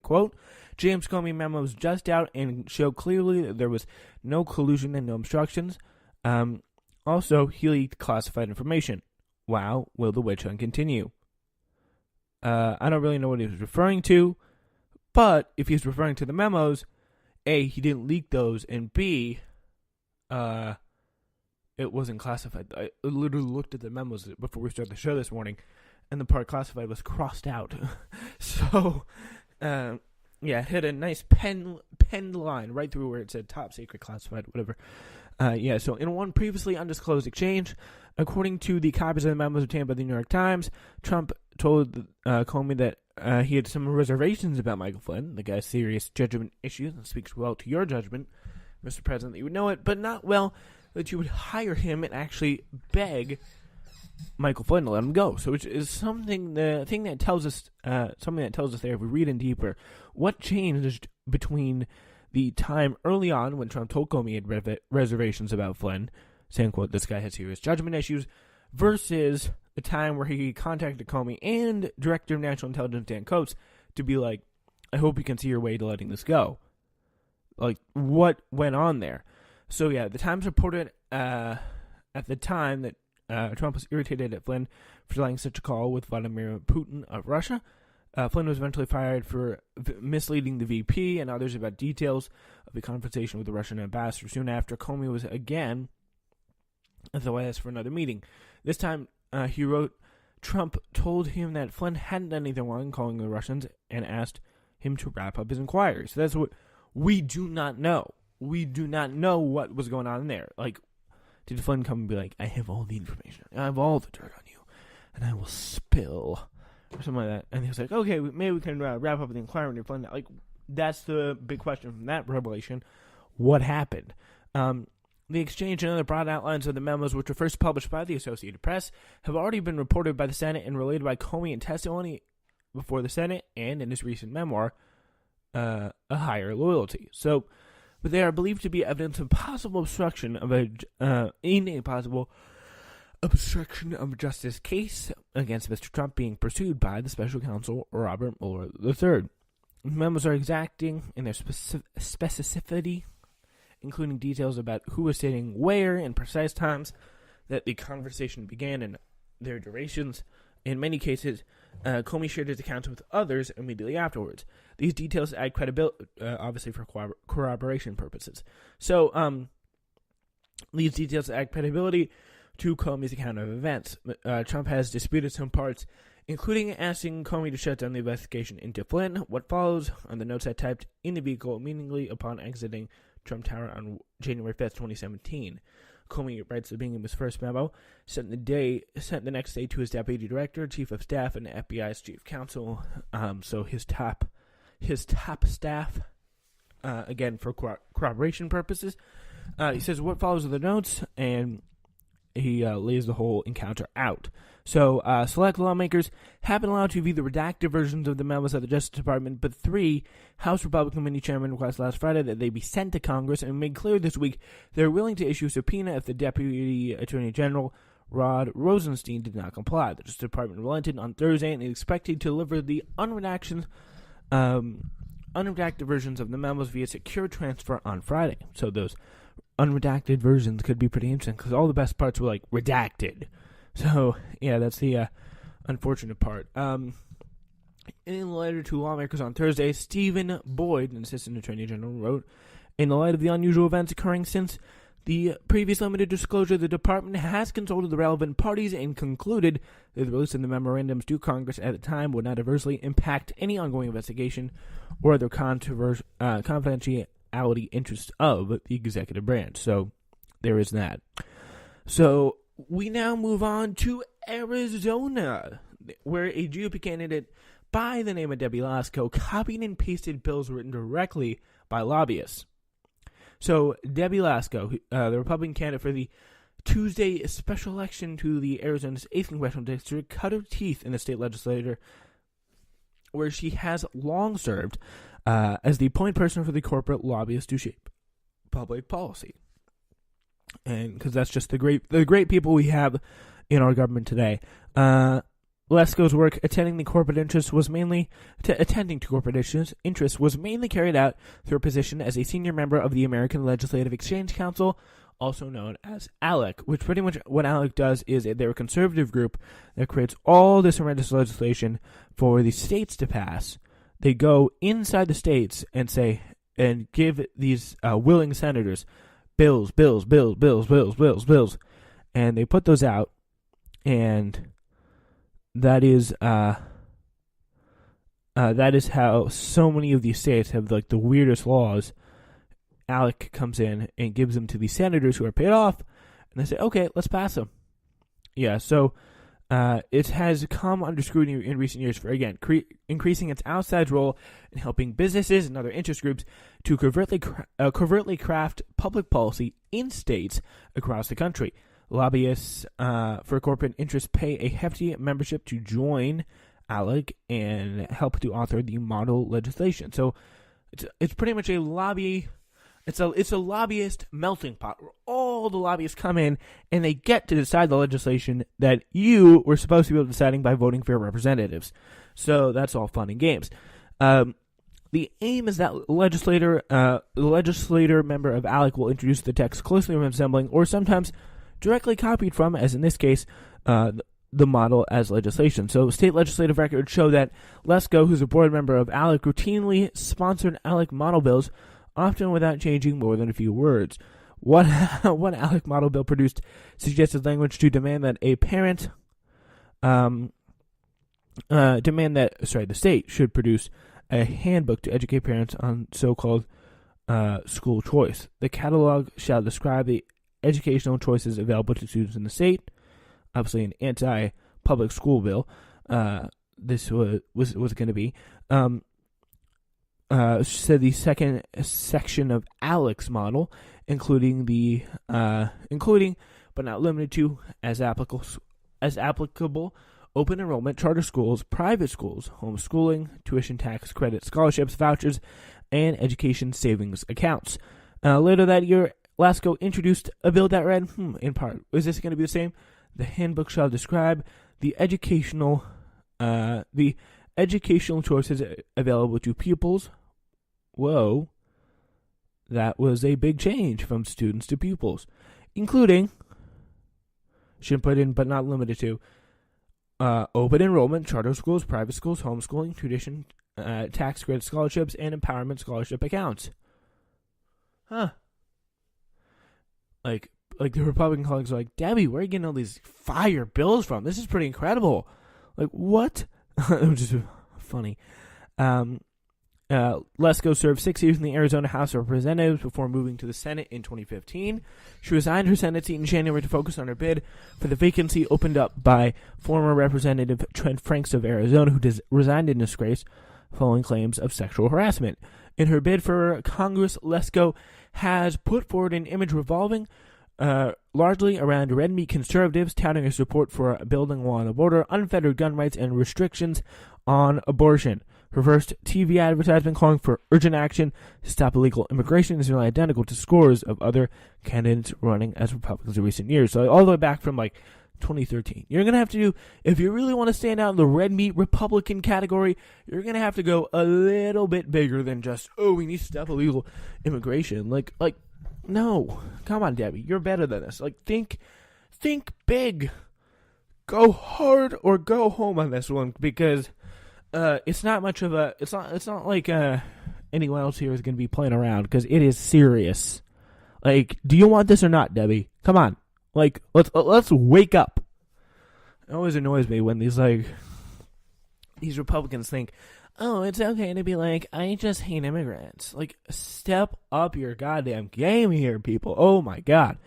quote, James Comey memos just out and show clearly that there was no collusion and no obstructions. Also, he leaked classified information. Wow, will the witch hunt continue? I don't really know what he was referring to, but if he's referring to the memos, A, he didn't leak those, and B, it wasn't classified. I literally looked at the memos before we started the show this morning, and the part classified was crossed out. So, it hit a nice penned line right through where it said top secret classified, whatever. So in one previously undisclosed exchange, according to the copies of the memos obtained by the New York Times, Trump told Comey that he had some reservations about Michael Flynn. The guy's serious judgment issues and speaks well to your judgment, Mr. President, that you would know it, but not well that you would hire him and actually beg Michael Flynn to let him go. So which is the thing that tells us there, if we read in deeper, what changed between the time early on when Trump told Comey he had reservations about Flynn, saying, quote, this guy has serious judgment issues, versus the time where he contacted Comey and Director of National Intelligence Dan Coats to be like, I hope you can see your way to letting this go. Like, what went on there? So, the Times reported at the time that Trump was irritated at Flynn for delaying such a call with Vladimir Putin of Russia. Flynn was eventually fired for misleading the VP and others about details of the conversation with the Russian ambassador. Soon after, Comey was again at the White House for another meeting. This time, he wrote, Trump told him that Flynn hadn't done anything wrong calling the Russians and asked him to wrap up his inquiry. So that's what we do not know. We do not know what was going on in there. Like, did Flynn come and be like, I have all the information. I have all the dirt on you, and I will spill, or something like that. And he was like, okay, maybe we can wrap up the inquiry and Flynn. Like, that's the big question from that revelation. What happened? The exchange and other broad outlines of the memos, which were first published by the Associated Press, have already been reported by the Senate and related by Comey in testimony before the Senate and in his recent memoir, A Higher Loyalty. So, but they are believed to be evidence of possible obstruction of a possible obstruction of justice case against Mr. Trump being pursued by the special counsel Robert Mueller III. The memos are exacting in their specificity, including details about who was sitting where and precise times that the conversation began and their durations. In many cases, Comey shared his accounts with others immediately afterwards. These details add credibility, obviously for corroboration purposes. So, these details add credibility to Comey's account of events. Trump has disputed some parts, including asking Comey to shut down the investigation into Flynn. What follows are the notes I typed in the vehicle immediately upon exiting Trump Tower on January 5th, 2017. Comey writes the beginning of his first memo, sent the next day to his deputy director, chief of staff, and FBI's chief counsel. So his top staff, again for corroboration purposes. He says what follows are the notes, and he lays the whole encounter out. So, select lawmakers have been allowed to view the redacted versions of the memos at the Justice Department, but 3 House Republican Committee chairmen requested last Friday that they be sent to Congress and made clear this week they're willing to issue a subpoena if the Deputy Attorney General, Rod Rosenstein, did not comply. The Justice Department relented on Thursday and is expected to deliver the unredacted versions of the memos via secure transfer on Friday. So those unredacted versions could be pretty interesting because all the best parts were, like, redacted. So, that's the unfortunate part. In a letter to lawmakers on Thursday, Stephen Boyd, an assistant attorney general, wrote, in the light of the unusual events occurring since the previous limited disclosure, the department has consulted the relevant parties and concluded that the release of the memorandums to Congress at the time would not adversely impact any ongoing investigation or other confidentiality interests of the executive branch. So, there is that. So, we now move on to Arizona, where a GOP candidate by the name of Debbie Lasco copied and pasted bills written directly by lobbyists. So, Debbie Lasco, the Republican candidate for the Tuesday special election to the Arizona's 8th Congressional District, cut her teeth in the state legislature, where she has long served as the point person for the corporate lobbyists to shape public policy. And because that's just the great people we have in our government today. Lesko's work attending to corporate interests was mainly carried out through her position as a senior member of the American Legislative Exchange Council, also known as ALEC, which pretty much what ALEC does is they're a conservative group that creates all this horrendous legislation for the states to pass. They go inside the states and say, and give these willing senators bills, and they put those out, and that is how so many of these states have like the weirdest laws. ALEC comes in and gives them to the senators who are paid off, and they say, okay, let's pass them. Yeah, so it has come under scrutiny in recent years for, again, increasing its outside role in helping businesses and other interest groups to covertly craft public policy in states across the country. Lobbyists for corporate interests pay a hefty membership to join ALEC and help to author the model legislation. So it's pretty much a lobby. It's a lobbyist melting pot where all the lobbyists come in and they get to decide the legislation that you were supposed to be deciding by voting for your representatives. So that's all fun and games. The aim is that the legislator member of ALEC will introduce the text closely resembling or sometimes directly copied from, as in this case, the model as legislation. So state legislative records show that Lesko, who's a board member of ALEC, routinely sponsored ALEC model bills, often without changing more than a few words. One ALEC model bill produced suggested language to demand that the state should produce a handbook to educate parents on so-called school choice. The catalog shall describe the educational choices available to students in the state. Obviously, an anti-public school bill. This was going to be. Said the second section of ALEC's model, including but not limited to, as applicable, open enrollment, charter schools, private schools, homeschooling, tuition tax credit, scholarships, vouchers, and education savings accounts. Later that year, Lesko introduced a bill that read, in part, is this going to be the same? The handbook shall describe the educational choices available to pupils. Whoa. That was a big change from students to pupils, including, should put in but not limited to, open enrollment, charter schools, private schools, homeschooling, tuition, tax credit scholarships, and empowerment scholarship accounts. Huh. Like the Republican colleagues are like, Debbie, where are you getting all these fire bills from? This is pretty incredible. Like, what? It was just funny. Lesko served 6 years in the Arizona House of Representatives before moving to the Senate in 2015. She resigned her Senate seat in January to focus on her bid for the vacancy opened up by former Representative Trent Franks of Arizona, who resigned in disgrace following claims of sexual harassment. In her bid for Congress, Lesko has put forward an image revolving largely around red meat conservatives, touting her support for building law and order, unfettered gun rights, and restrictions on abortion. Her first TV advertisement calling for urgent action to stop illegal immigration is nearly identical to scores of other candidates running as Republicans in recent years. So all the way back from 2013. You're going to have to do, if you really want to stand out in the red meat Republican category, you're going to have to go a little bit bigger than just, we need to stop illegal immigration. No, come on, Debbie, you're better than this. Think big. Go hard or go home on this one, because it's not much of a. It's not like anyone else here is going to be playing around, because it is serious. Do you want this or not, Debbie? Come on, let's wake up. It always annoys me when these Republicans think, oh, it's okay to be I just hate immigrants. Step up your goddamn game here, people. Oh my God.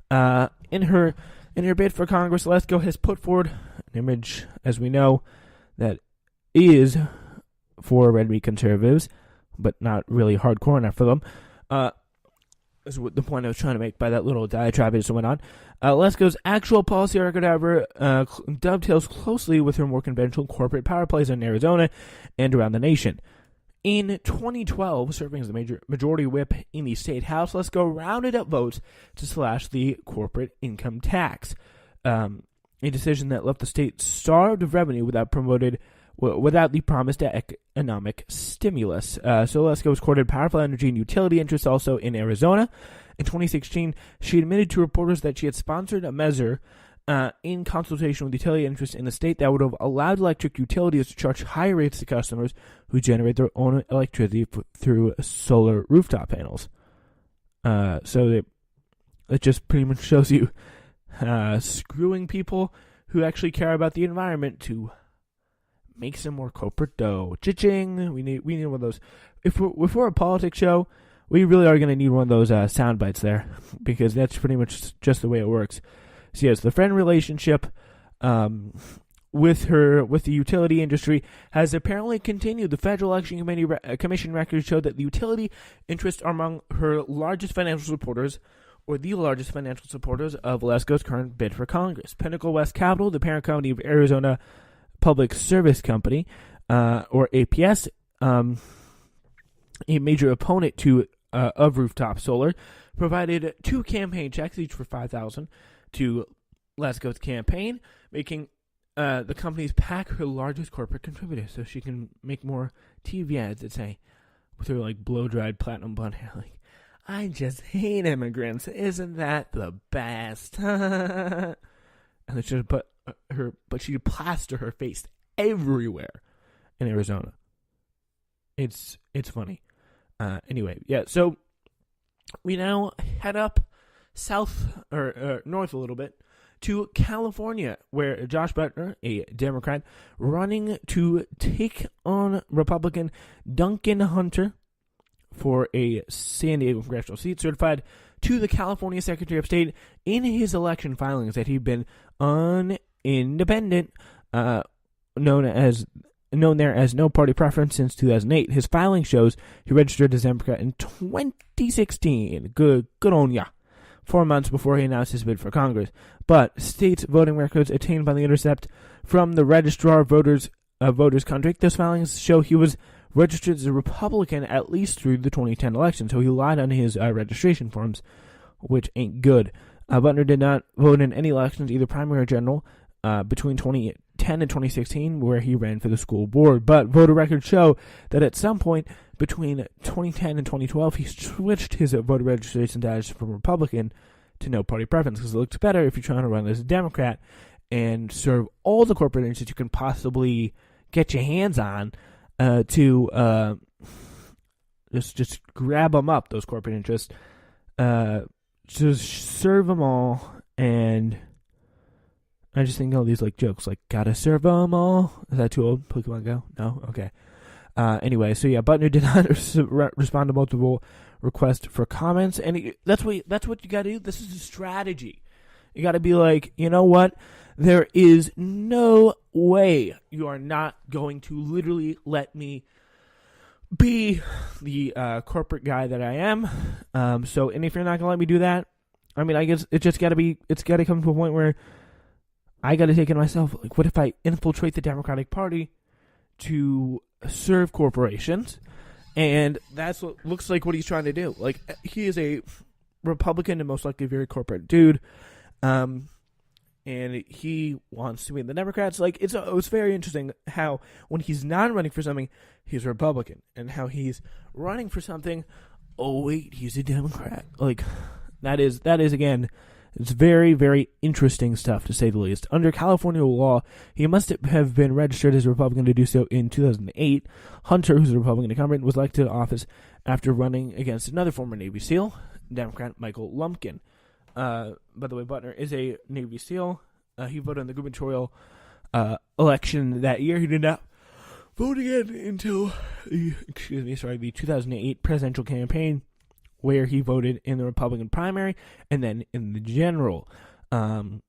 In her bid for Congress, Lesko has put forward an image, as we know, that is for red meat conservatives, but not really hardcore enough for them. Is the point I was trying to make by that little diatribe I just went on. Lesko's actual policy record, however, dovetails closely with her more conventional corporate power plays in Arizona and around the nation. In 2012, serving as the majority whip in the state house, Lesko rounded up votes to slash the corporate income tax. a decision that left the state starved of revenue without the promised economic stimulus. So Lesko was courted powerful energy and utility interests also in Arizona. In 2016, she admitted to reporters that she had sponsored a measure in consultation with utility interests in the state that would have allowed electric utilities to charge higher rates to customers who generate their own electricity through solar rooftop panels. So it just pretty much shows you screwing people who actually care about the environment to make some more corporate dough. Cha-ching! We need one of those. If we're a politics show, we really are going to need one of those sound bites there, because that's pretty much just the way it works. So yes, the friend relationship with the utility industry has apparently continued. The Federal Election Commission records show that the utility interests are among her largest financial supporters, or the largest financial supporters of Lesko's current bid for Congress. Pinnacle West Capital, the parent company of Arizona Public Service Company, or APS, a major opponent of rooftop solar, provided 2 campaign checks, each for $5,000, to Lesko's campaign, making the company's PAC her largest corporate contributor, so she can make more TV ads that say, with her like blow-dried platinum blonde hair, like, I just hate immigrants. Isn't that the best? And then she she'd plaster her face everywhere in Arizona. It's funny. Anyway, yeah. So we now head up south or north a little bit to California, where Josh Butner, a Democrat, running to take on Republican Duncan Hunter for a San Diego congressional seat, certified to the California Secretary of State in his election filings that he'd been independent, known there as no party preference since 2008. His filing shows he registered as Democrat in 2016. Good on ya. 4 months before he announced his bid for Congress. But state's voting records attained by the Intercept from the Registrar of Voters contradict those filings show he was registered as a Republican at least through the 2010 election, so he lied on his registration forms, which ain't good. Butner did not vote in any elections, either primary or general, between 2010 and 2016, where he ran for the school board. But voter records show that at some point between 2010 and 2012, he switched his voter registration status from Republican to no party preference, because it looks better if you're trying to run as a Democrat and serve all the corporate interests you can possibly get your hands on, to just grab them up, those corporate interests, just serve them all. And I just think all these like jokes, like gotta serve them all. Is that too old? Pokemon Go? No? Okay. Anyway, so yeah, Butner did not respond to multiple requests for comments, and that's what you gotta do. This is a strategy. You gotta be like, you know what? There is no way you are not going to literally let me be the corporate guy that I am. And if you're not gonna let me do that, I mean, I guess it's got to come to a point where I got to take it myself. Like, what if I infiltrate the Democratic Party to serve corporations? And that's what looks like what he's trying to do. Like, he is a Republican and most likely very corporate dude. And he wants to be in the Democrats. Like, it's very interesting how when he's not running for something, he's a Republican, and how he's running for something, oh wait, he's a Democrat. Like, that is again, it's very, very interesting stuff, to say the least. Under California law, he must have been registered as a Republican to do so in 2008. Hunter, who's a Republican incumbent, was elected to office after running against another former Navy SEAL, Democrat Michael Lumpkin. By the way, Butner is a Navy SEAL. He voted in the gubernatorial election that year. He did not vote again until the 2008 presidential campaign, where he voted in the Republican primary and then in the general. In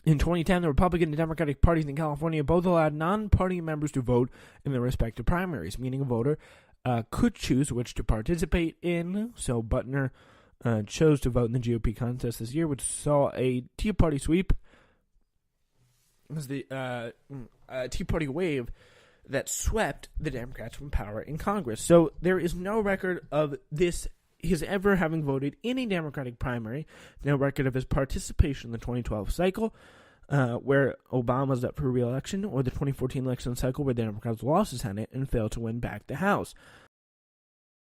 2010, the Republican and Democratic parties in California both allowed non-party members to vote in their respective primaries, meaning a voter could choose which to participate in. So Butner chose to vote in the GOP contest this year, which saw a Tea Party sweep. It was the Tea Party wave that swept the Democrats from power in Congress. So there is no record of this, his ever having voted in a Democratic primary, no record of his participation in the 2012 cycle. where Obama was up for re-election, or the 2014 election cycle where the Democrats lost the Senate and failed to win back the House.